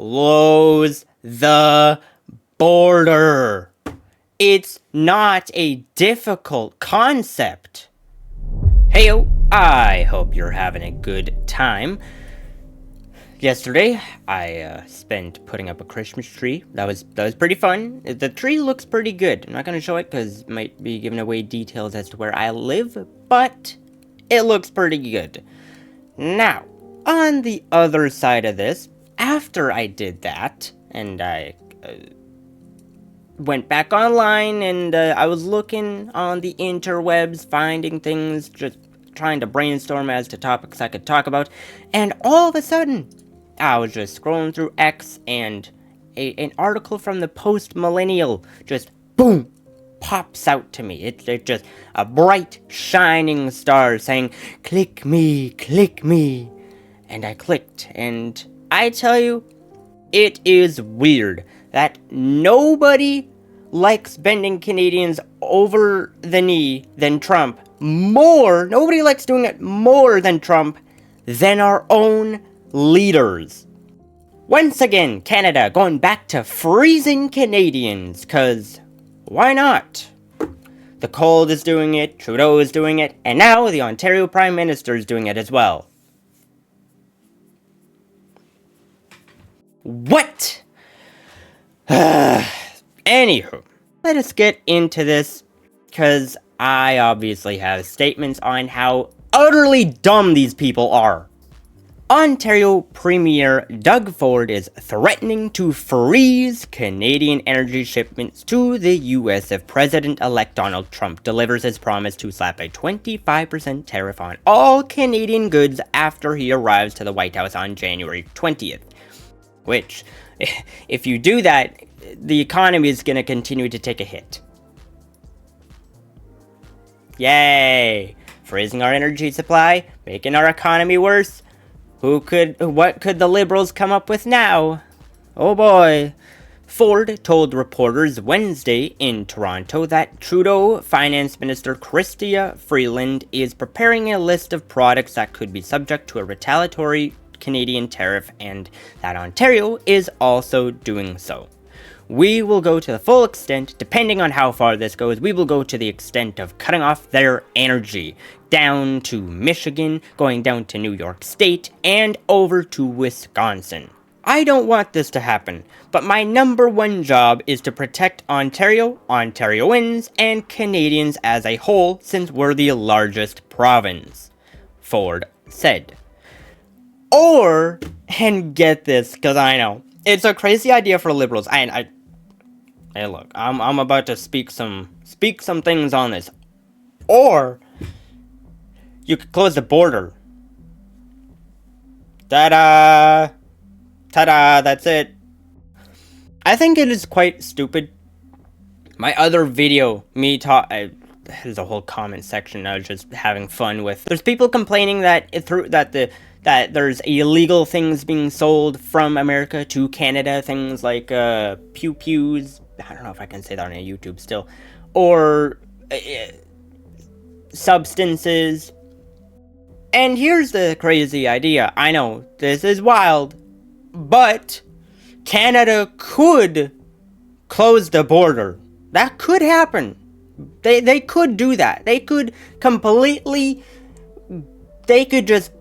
close the border. It's not a difficult concept. Heyo, I hope you're having a good time. Yesterday, I spent putting up a Christmas tree. That was pretty fun. The tree looks pretty good. I'm not gonna show it because it might be giving away details as to where I live, but it looks pretty good. Now, on the other side of this, after I did that, and I went back online, and I was looking on the interwebs, finding things, just trying to brainstorm as to topics I could talk about, and all of a sudden, I was just scrolling through X, and an article from the Post-Millennial just, boom, pops out to me. It's just a bright, shining star saying, click me, and I clicked, and I tell you, it is weird that nobody likes bending Canadians over the knee than Trump more. Nobody likes doing it more than Trump than our own leaders. Once again, Canada going back to freezing Canadians, cause why not? The cold is doing it, Trudeau is doing it, and now the Ontario Prime Minister is doing it as well. What? Anywho, let us get into this, because I obviously have statements on how utterly dumb these people are. Ontario Premier Doug Ford is threatening to freeze Canadian energy shipments to the US if President-elect Donald Trump delivers his promise to slap a 25% tariff on all Canadian goods after he arrives to the White House on January 20th. Which, if you do that, the economy is going to continue to take a hit. Yay! Freezing our energy supply, making our economy worse. What could the Liberals come up with now? Oh boy. Ford told reporters Wednesday in Toronto that Trudeau Finance Minister Chrystia Freeland is preparing a list of products that could be subject to a retaliatory Canadian tariff, and that Ontario is also doing so. We will go to the full extent, depending on how far this goes, we will go to the extent of cutting off their energy, down to Michigan, going down to New York State, and over to Wisconsin. I don't want this to happen, but my number one job is to protect Ontario, Ontarians, and Canadians as a whole, since we're the largest province, Ford said. Or, and get this, because I know, it's a crazy idea for Liberals. Hey, look, I'm about to speak some things on this. Or, you could close the border. Ta-da! Ta-da, that's it. I think it is quite stupid. My other video, there's a whole comment section I was just having fun with. There's people complaining that that there's illegal things being sold from America to Canada, things like pew-pews, I don't know if I can say that on YouTube still, or substances. And here's the crazy idea. I know, this is wild, but Canada could close the border. That could happen. They could do that. They could just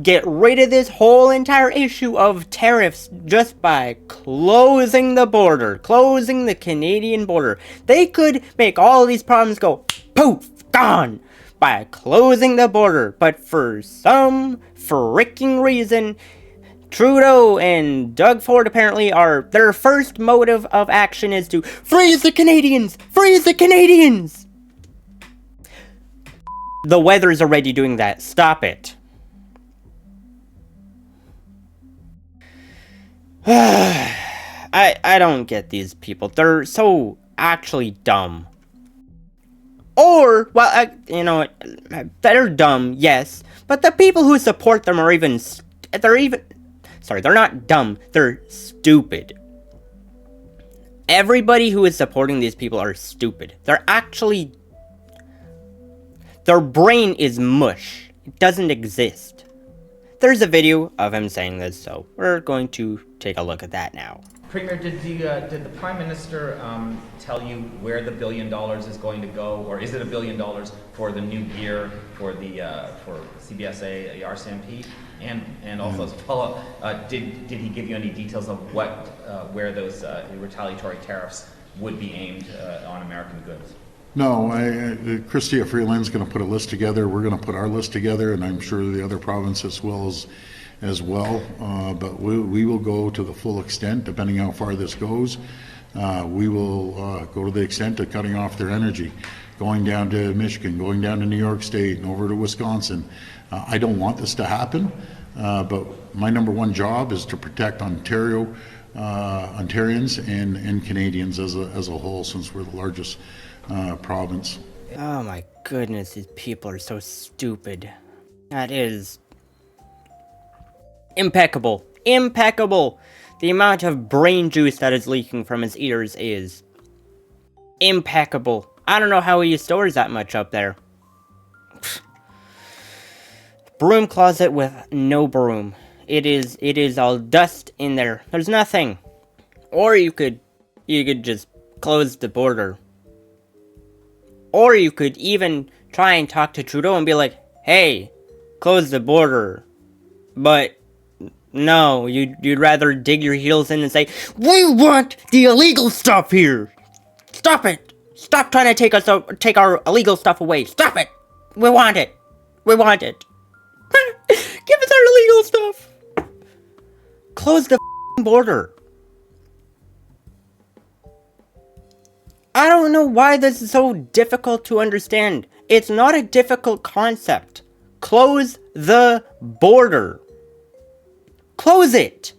get rid of this whole entire issue of tariffs just by closing the border, closing the Canadian border. They could make all these problems go poof, gone, by closing the border. But for some freaking reason, Trudeau and Doug Ford apparently their first motive of action is to freeze the Canadians! Freeze the Canadians! The weather's already doing that. Stop it. I don't get these people. They're so actually dumb. Or, well, they're dumb, yes, but the people who support them are they're not dumb, they're stupid. Everybody who is supporting these people are stupid. Their brain is mush. It doesn't exist. there's a video of him saying this, so we're going to take a look at that now. Premier, did the Prime Minister tell you where the $1 billion is going to go, or is it $1 billion for the new gear for the for CBSA, the RCMP, and also as a follow-up, did he give you any details of what where those retaliatory tariffs would be aimed on American goods? No, Chrystia Freeland's going to put a list together. We're going to put our list together, and I'm sure the other provinces will as well. But we will go to the full extent, depending how far this goes. We will go to the extent of cutting off their energy, going down to Michigan, going down to New York State, and over to Wisconsin. I don't want this to happen, but my number one job is to protect Ontarians and Canadians as a whole, since we're the largest province. Oh my goodness, these people are so stupid. That is impeccable. Impeccable! The amount of brain juice that is leaking from his ears is impeccable. I don't know how he stores that much up there. Broom closet with no broom. It is all dust in there. There's nothing. Or you could just close the border. Or you could even try and talk to Trudeau and be like, hey, close the border. But no, you'd rather dig your heels in and say, we want the illegal stuff here. Stop it. Stop trying to take our illegal stuff away. Stop it. We want it. We want it. Give us our illegal stuff. Close the border. I don't know why this is so difficult to understand. It's not a difficult concept. Close the border. Close it.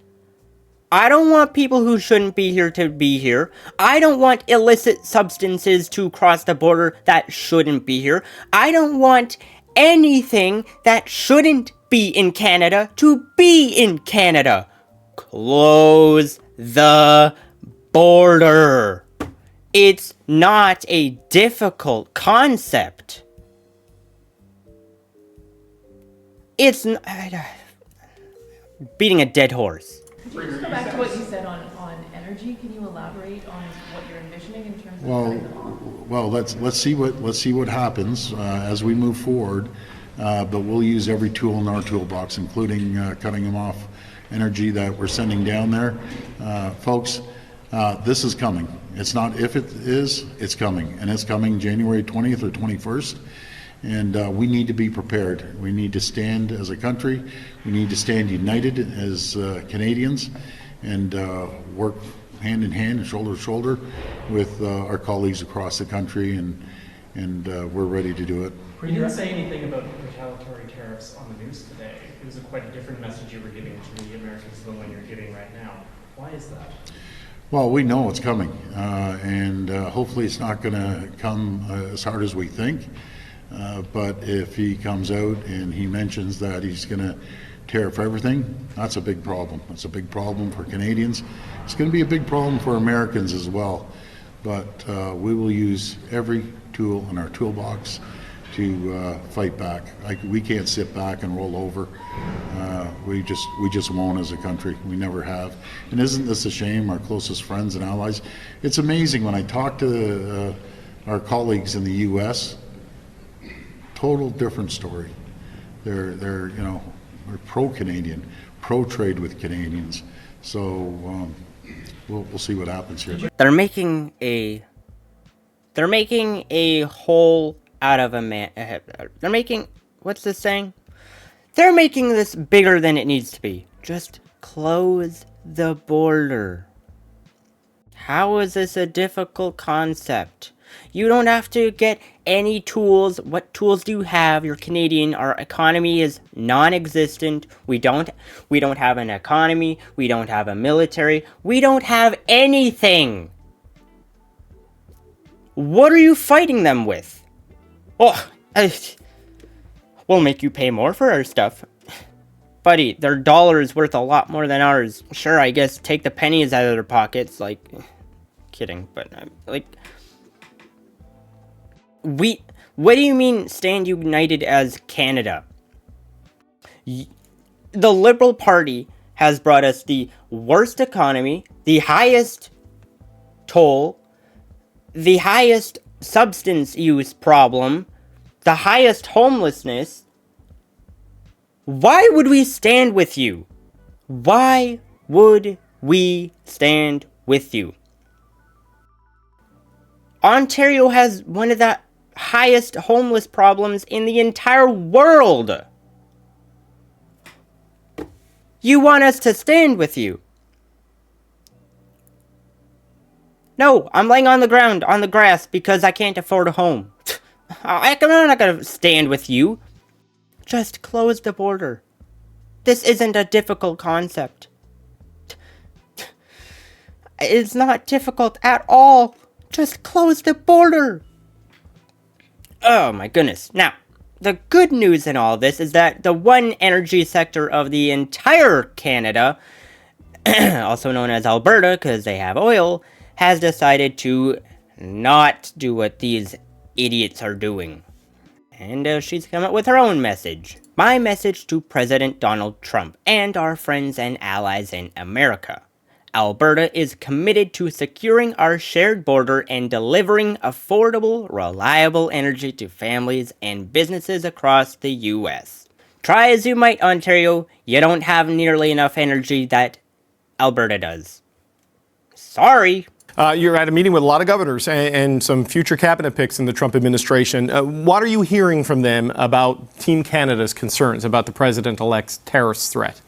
I don't want people who shouldn't be here to be here. I don't want illicit substances to cross the border that shouldn't be here. I don't want anything that shouldn't be in Canada to be in Canada. Close the border. It's not a difficult concept. It's beating a dead horse. Could you just go back to what you said on energy? Can you elaborate on what you're envisioning in terms of cutting them off? Well, let's see what happens as we move forward. But we'll use every tool in our toolbox, including cutting them off energy that we're sending down there, folks. This is coming. It's not if it is, it's coming. And it's coming January 20th or 21st. And we need to be prepared. We need to stand as a country. We need to stand united as Canadians and work hand in hand and shoulder to shoulder with our colleagues across the country. And we're ready to do it. You didn't say anything about retaliatory tariffs on the news today. It was quite a different message you were giving to the Americans than the one you're giving right now. Why is that? Well, we know it's coming, and hopefully it's not going to come as hard as we think. But if he comes out and he mentions that he's going to tariff everything, that's a big problem. It's a big problem for Canadians. It's going to be a big problem for Americans as well. But we will use every tool in our toolbox to fight back. We can't sit back and roll over. We just won't as a country. We never have. And isn't this a shame? Our closest friends and allies. It's amazing when I talk to our colleagues in the U.S. Total different story. They're pro-Canadian, pro-trade with Canadians. So we'll see what happens here. They're making a hole out of a man. They're making, what's this saying? They're making this bigger than it needs to be. Just close the border. How is this a difficult concept? You don't have to get any tools. What tools do you have? You're Canadian. Our economy is non-existent. We don't have an economy. We don't have a military. We don't have anything. What are you fighting them with? Oh, we'll make you pay more for our stuff. Buddy, their dollar is worth a lot more than ours. Sure, I guess take the pennies out of their pockets. Like, kidding, but like... What do you mean stand united as Canada? The Liberal Party has brought us the worst economy, the highest toll, the highest substance use problem, the highest homelessness. Why would we stand with you? Why would we stand with you? Ontario has one of the highest homeless problems in the entire world. You want us to stand with you? No, I'm laying on the ground, on the grass, because I can't afford a home. I'm not gonna stand with you. Just close the border. This isn't a difficult concept. It's not difficult at all. Just close the border. Oh my goodness. Now, the good news in all this is that the one energy sector of the entire Canada, also known as Alberta because they have oil, has decided to not do what these idiots are doing. And she's come up with her own message. My message to President Donald Trump and our friends and allies in America. Alberta is committed to securing our shared border and delivering affordable, reliable energy to families and businesses across the U.S. Try as you might, Ontario, you don't have nearly enough energy that Alberta does. Sorry. You're at a meeting with a lot of governors and some future cabinet picks in the Trump administration. What are you hearing from them about Team Canada's concerns about the president-elect's terrorist threat?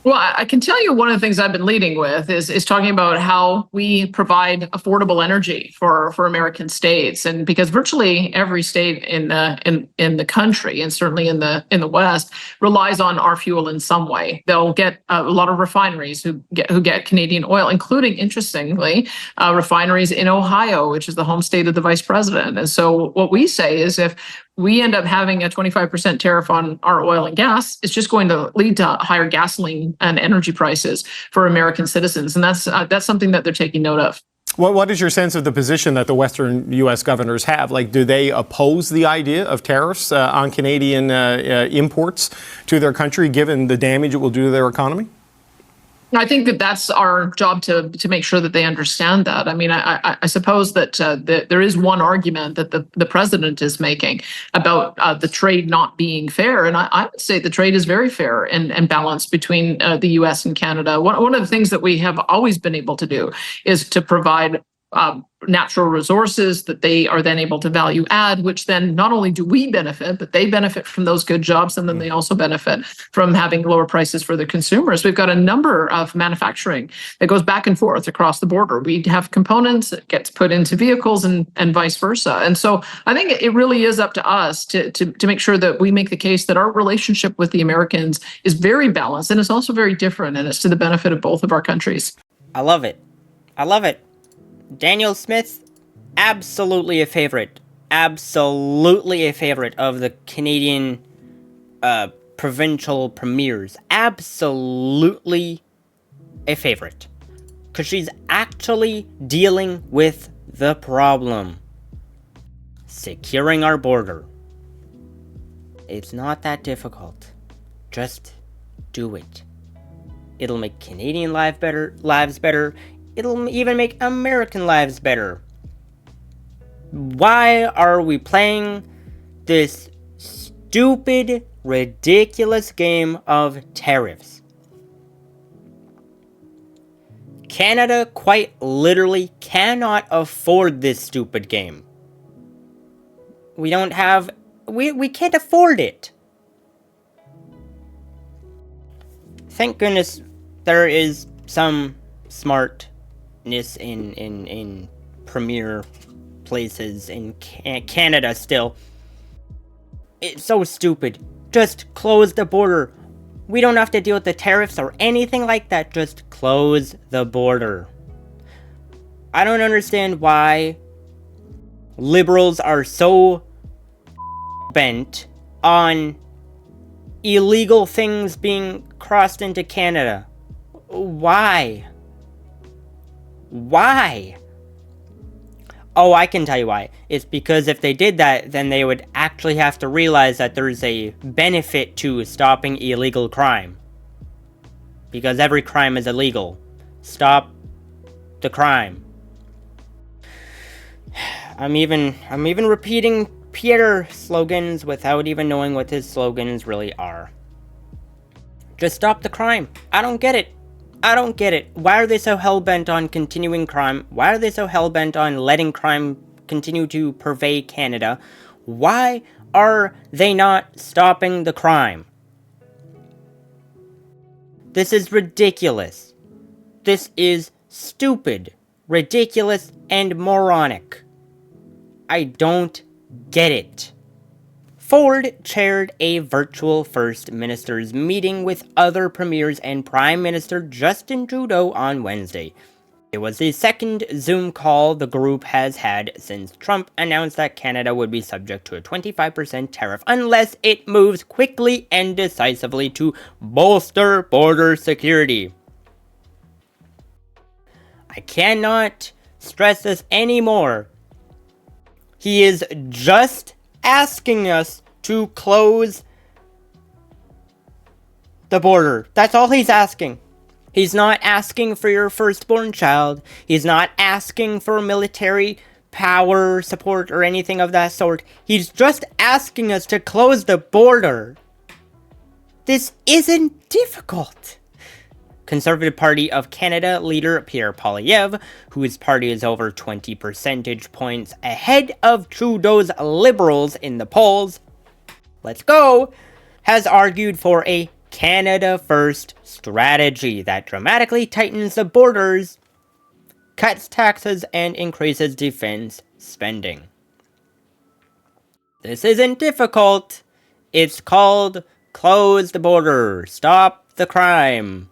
Well, I can tell you one of the things I've been leading with is talking about how we provide affordable energy for American states, and because virtually every state in the country, and certainly in the West, relies on our fuel in some way. They'll get a lot of refineries who get Canadian oil, including, interestingly, refineries in Ohio, which is the home state of the vice president. And so what we say is if we end up having a 25% tariff on our oil and gas, it's just going to lead to higher gasoline and energy prices for American citizens. And that's something that they're taking note of. What is your sense of the position that the Western U.S. governors have? Like, do they oppose the idea of tariffs on Canadian imports to their country, given the damage it will do to their economy? I think that that's our job to make sure that they understand that. I mean, I suppose that there is one argument that the president is making about the trade not being fair. And I would say the trade is very fair and balanced between the U.S. and Canada. One of the things that we have always been able to do is to provide natural resources that they are then able to value add, which then not only do we benefit, but they benefit from those good jobs, and then they also benefit from having lower prices for the consumers. We've got a number of manufacturing that goes back and forth across the border. We have components that gets put into vehicles and vice versa. And so I think it really is up to us to make sure that we make the case that our relationship with the Americans is very balanced, and it's also very different, and it's to the benefit of both of our countries. I love it. I love it. Daniel Smith, absolutely a favorite. Absolutely a favorite of the Canadian provincial premiers. Absolutely a favorite. Because she's actually dealing with the problem. Securing our border. It's not that difficult. Just do it. It'll make Canadian lives better. It'll even make American lives better. Why are we playing this stupid, ridiculous game of tariffs? Canada quite literally cannot afford this stupid game. We can't afford it. Thank goodness there is some smartness in premier places in Canada still. It's so stupid. Just close the border. We don't have to deal with the tariffs or anything like that. Just close the border. I don't understand why liberals are so bent on illegal things being crossed into Canada. Why? Why? Oh, I can tell you why. It's because if they did that, then they would actually have to realize that there's a benefit to stopping illegal crime. Because every crime is illegal. Stop the crime. I'm even repeating Pierre slogans without even knowing what his slogans really are. Just stop the crime. I don't get it. I don't get it. Why are they so hell-bent on continuing crime? Why are they so hell-bent on letting crime continue to pervade Canada? Why are they not stopping the crime? This is ridiculous. This is stupid, ridiculous, and moronic. I don't get it. Ford chaired a virtual First Minister's meeting with other premiers and Prime Minister Justin Trudeau on Wednesday. It was the second Zoom call the group has had since Trump announced that Canada would be subject to a 25% tariff unless it moves quickly and decisively to bolster border security. I cannot stress this anymore. He is just asking us to close the border. That's all he's asking. He's not asking for your firstborn child. He's not asking for military power, support, or anything of that sort. He's just asking us to close the border. This isn't difficult. Conservative Party of Canada leader Pierre Poilievre, whose party is over 20 percentage points ahead of Trudeau's Liberals in the polls, let's go, has argued for a Canada First strategy that dramatically tightens the borders, cuts taxes, and increases defense spending. This isn't difficult. It's called close the border, stop the crime.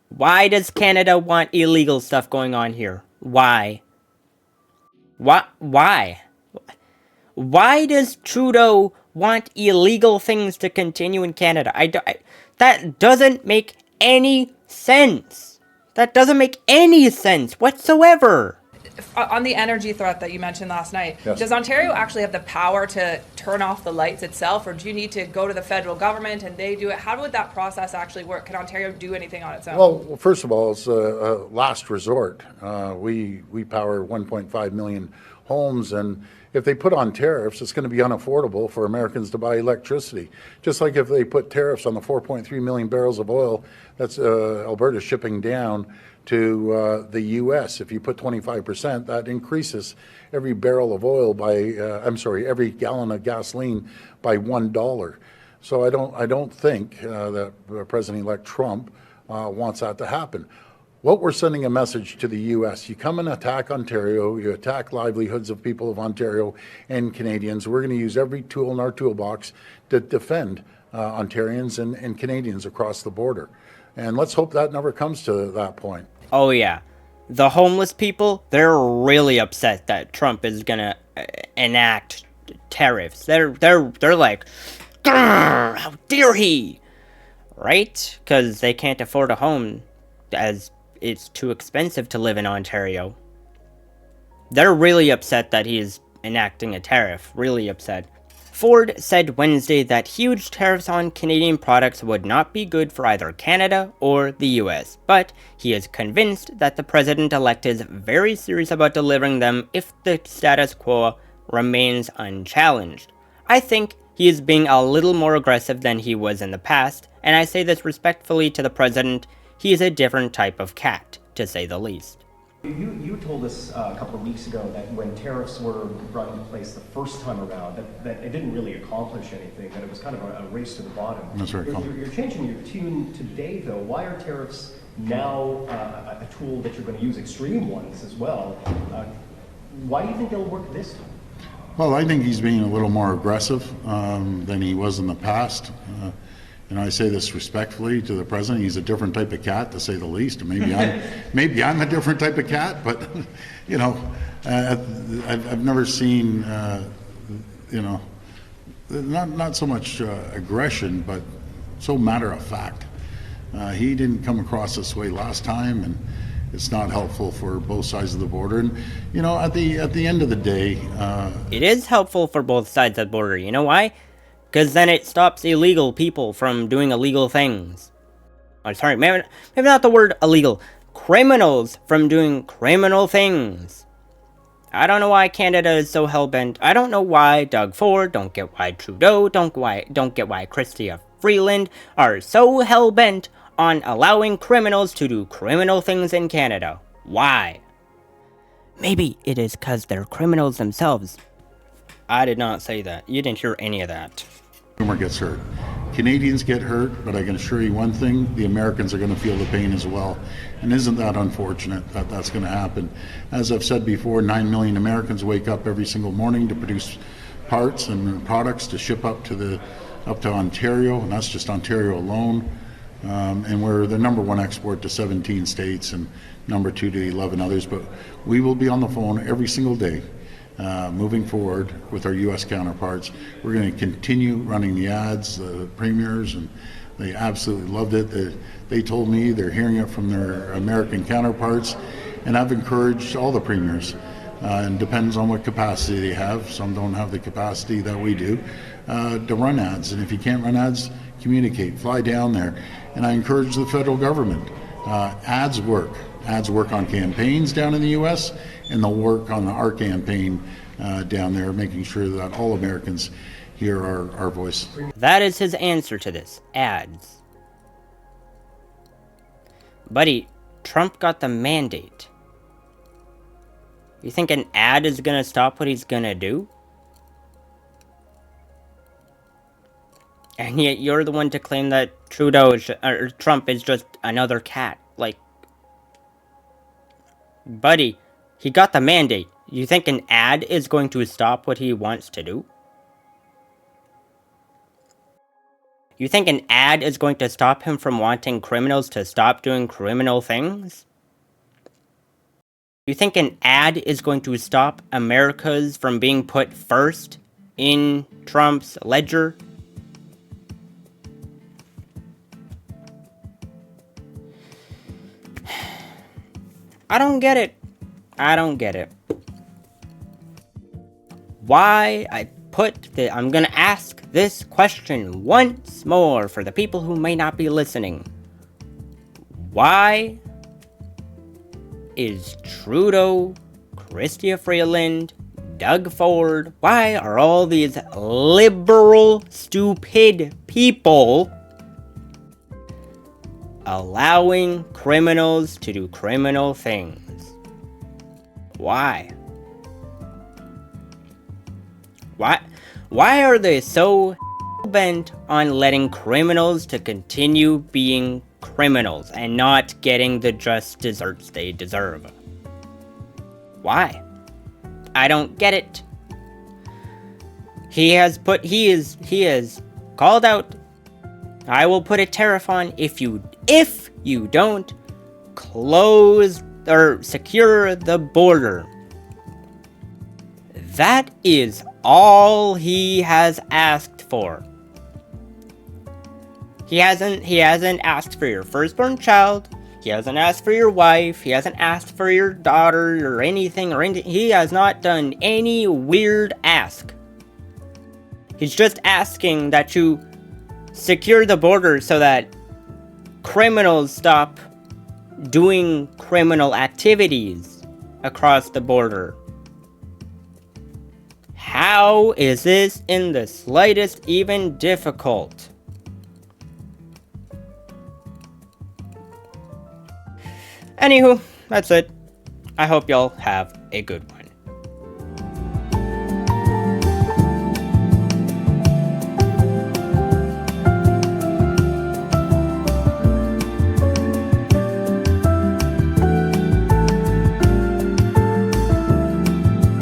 Why does Canada want illegal stuff going on here? Why? Why? Why does Trudeau want illegal things to continue in Canada? That doesn't make any sense. That doesn't make any sense whatsoever. On the energy threat that you mentioned last night, Yes. Does Ontario actually have the power to turn off the lights itself, or do you need to go to the federal government and they do it? How would that process actually work? Can Ontario do anything on its own? Well, first of all, it's a last resort. We power 1.5 million homes, and if they put on tariffs, it's going to be unaffordable for Americans to buy electricity. Just like if they put tariffs on the 4.3 million barrels of oil that's Alberta shipping down to the U.S. If you put 25%, that increases every barrel of oil by, every gallon of gasoline by $1. So I don't think that President-elect Trump wants that to happen. What we're sending a message to the U.S., you come and attack Ontario, you attack livelihoods of people of Ontario and Canadians. We're going to use every tool in our toolbox to defend Ontarians and Canadians across the border. And let's hope that never comes to that point. Oh yeah. The homeless people, they're really upset that Trump is gonna enact tariffs. They're like, "Grr, how dare he?" Right? Because they can't afford a home, as it's too expensive to live in Ontario. They're really upset that he's enacting a tariff. Really upset. Ford said Wednesday that huge tariffs on Canadian products would not be good for either Canada or the US, but he is convinced that the president-elect is very serious about delivering them if the status quo remains unchallenged. I think he is being a little more aggressive than he was in the past, and I say this respectfully to the president. He is a different type of cat, to say the least. You told us a couple of weeks ago that when tariffs were brought into place the first time around, that it didn't really accomplish anything, that it was kind of a race to the bottom. That's very cool. You're changing your tune today, though. Why are tariffs now a tool that you're going to use, extreme ones as well? Why do you think they'll work this time? Well, I think he's being a little more aggressive than he was in the past. And I say this respectfully to the president. He's a different type of cat, to say the least. Maybe I'm a different type of cat, but you know, I've never seen not so much aggression, but so matter of fact. He didn't come across this way last time, It's not helpful for both sides of the border. And, you know, at the end of the day, It is helpful for both sides of the border. You know why? Because then it stops illegal people from doing illegal things. Oh, sorry, maybe not the word illegal. Criminals from doing criminal things. I don't know why Canada is so hell-bent. I don't know why Doug Ford, don't get why Trudeau, don't get why Chrystia Freeland are so hell-bent on allowing criminals to do criminal things in Canada. Why? Maybe it is because they're criminals themselves. I did not say that. You didn't hear any of that. consumer gets hurt. Canadians get hurt, but I can assure you one thing, the Americans are going to feel the pain as well. And isn't that unfortunate that that's going to happen? As I've said before, 9 million Americans wake up every single morning to produce parts and products to ship up to Ontario, and that's just Ontario alone. And we're the number one export to 17 states and number 2 to 11 others. But we will be on the phone every single day moving forward with our U.S. counterparts. We're going to continue running the ads, the premiers, and they absolutely loved it. They told me they're hearing it from their American counterparts, and I've encouraged all the premiers, and depends on what capacity they have. Some don't have the capacity that we do, to run ads. And if you can't run ads, communicate, fly down there. And I encourage the federal government. Ads work. Ads work on campaigns down in the U.S., and they'll work on our campaign down there, making sure that all Americans hear our voice. That is his answer to this. Ads. Buddy, Trump got the mandate. You think an ad is gonna stop what he's gonna do? And yet you're the one to claim that Trump is just another cat. Like, buddy, he got the mandate. You think an ad is going to stop what he wants to do? You think an ad is going to stop him from wanting criminals to stop doing criminal things? You think an ad is going to stop Americans from being put first in Trump's ledger? I don't get it. I don't get it. Why I'm gonna ask this question once more for the people who may not be listening. Why is Trudeau, Chrystia Freeland, Doug Ford, why are all these liberal, stupid people allowing criminals to do criminal things? Why? Why are they so bent on letting criminals to continue being criminals and not getting the just desserts they deserve? Why? I don't get it. He has called out, I will put a tariff on if you don't close or secure the border. That is all he has asked for. He hasn't asked for your firstborn child. He hasn't asked for your wife. He hasn't asked for your daughter or anything. He has not done any weird ask. He's just asking that you secure the border so that criminals stop doing criminal activities across the border. How is this in the slightest even difficult? Anywho, that's it. I hope y'all have a good one.